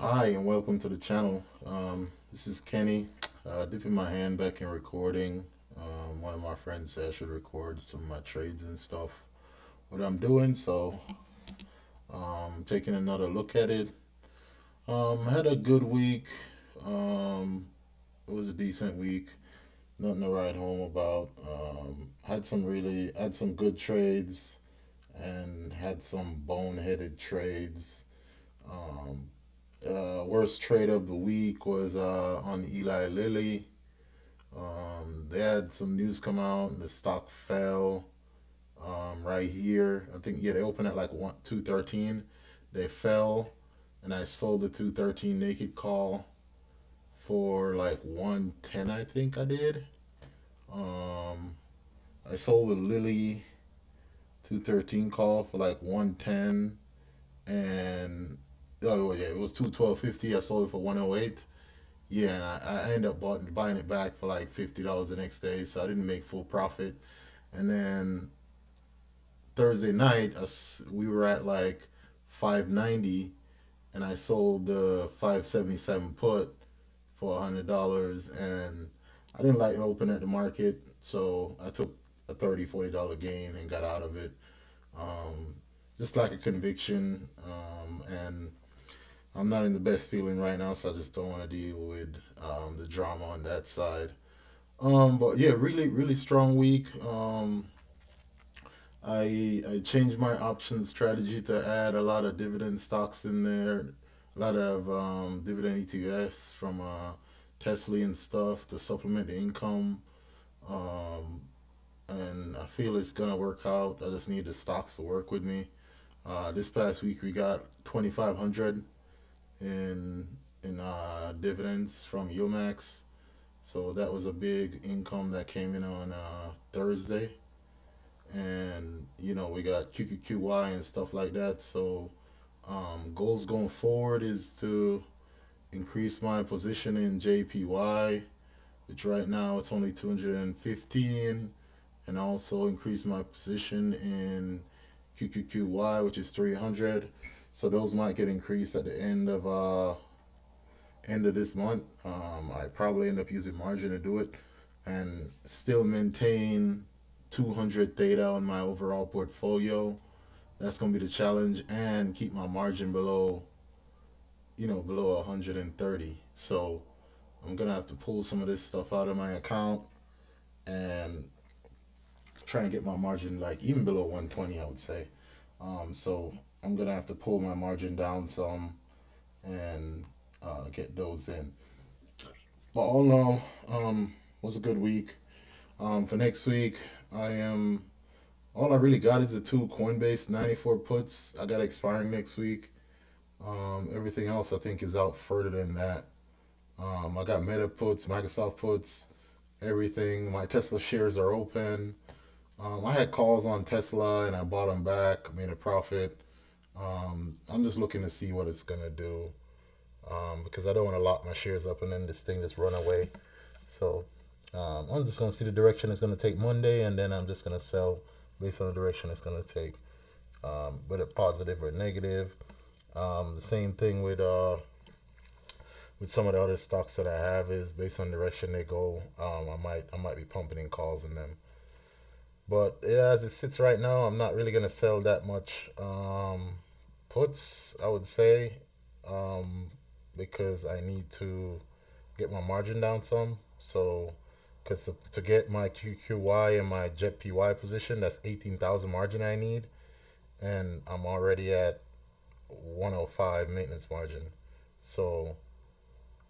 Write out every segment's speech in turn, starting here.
Hi, and welcome to the channel. This is Kenny, dipping my hand back in recording. One of my friends said I should record some of my trades and stuff, what I'm doing, so taking another look at it. I had a good week. Um, it was a decent week. Nothing to write home about. Had some good trades and had some boneheaded trades. Um, Worst trade of the week was on Eli Lilly. They had some news come out and the stock fell right here. I think yeah they opened at like 213. They fell and I sold the 213 naked call for like 110 I think I did. Um, I sold the Lilly 213 call for like 110 and oh yeah it was 212.50. I sold it for 108. Yeah, and I ended up buying it back for like $50 the next day, so I didn't make full profit. And then Thursday night, we were at like 590, and I sold the 577 put for $100, and I didn't like open at the market, so I took a $30-$40 gain and got out of it. Um, just lack of conviction, and I'm not in the best feeling right now, so I just don't want to deal with the drama on that side. But yeah, really strong week. I changed my option strategy to add a lot of dividend stocks in there, a lot of dividend ETFs from Tesla and stuff to supplement the income. Um, and I feel it's gonna work out. I just need the stocks to work with me. This past week we got 2,500 in dividends from Umax. So that was a big income that came in on Thursday. And, we got QQQY and stuff like that. So, goals going forward is to increase my position in JPY, which right now it's only 215, and also increase my position in QQQY, which is 300. So those might get increased at the end of this month. I probably end up using margin to do it and still maintain 200 theta on my overall portfolio. That's going to be the challenge and keep my margin below 130. So I'm going to have to pull some of this stuff out of my account and try and get my margin like even below 120, I would say. So I'm going to have to pull my margin down some and get those in. But all in all, was a good week. For next week, I am all I really got is the two Coinbase 94 puts. I got expiring next week. Everything else I think is out further than that. I got Meta puts, Microsoft puts, everything. My Tesla shares are open. I had calls on Tesla and I bought them back, made a profit. I'm just looking to see what it's gonna do because I don't want to lock my shares up and then this thing just run away. So I'm just gonna see the direction it's gonna take Monday, and then I'm just gonna sell based on the direction it's gonna take, whether positive or negative. The same thing with some of the other stocks that I have is based on the direction they go. I might be pumping in calls in them. But yeah, as it sits right now, I'm not really gonna sell that much puts. I would say um, because I need to get my margin down some. So, because to get my QQY and my JetPY position, that's 18,000 margin I need, and I'm already at 105 maintenance margin. So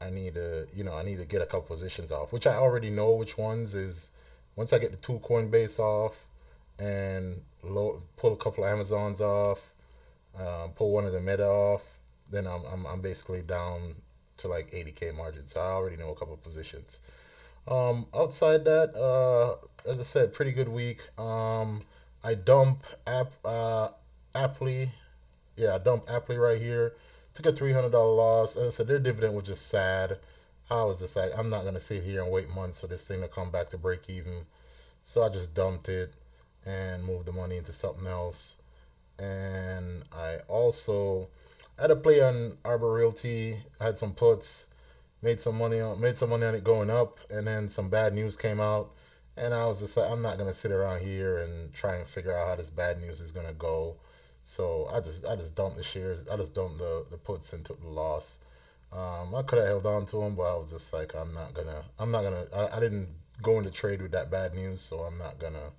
I need to get a couple positions off, which I already know which ones is. Once I get the two Coinbase off and pull a couple of Amazons off, pull one of the Meta off, then I'm basically down to like 80K margin. So I already know a couple of positions. Outside that, as I said, pretty good week. I dump Aptly. Yeah, I dumped Aptly right here. Took a $300 loss. As I said, their dividend was just sad. I was just like, I'm not gonna sit here and wait months for this thing to come back to break even. So I just dumped it and moved the money into something else. And I also I had a play on Arbor Realty. I had some puts, made some money on it going up, and then some bad news came out, and I was just like, I'm not gonna sit around here and try and figure out how this bad news is gonna go. So I just dumped the shares. I just dumped the puts and took the loss. I could have held on to them, but I was just like, I'm not gonna. I didn't go into trade with that bad news, so I'm not gonna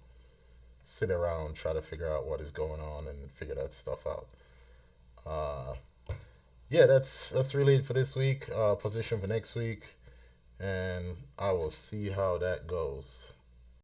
sit around try to figure out what is going on and figure that stuff out. Uh, yeah, that's really it for this week. Position for next week, and I will see how that goes.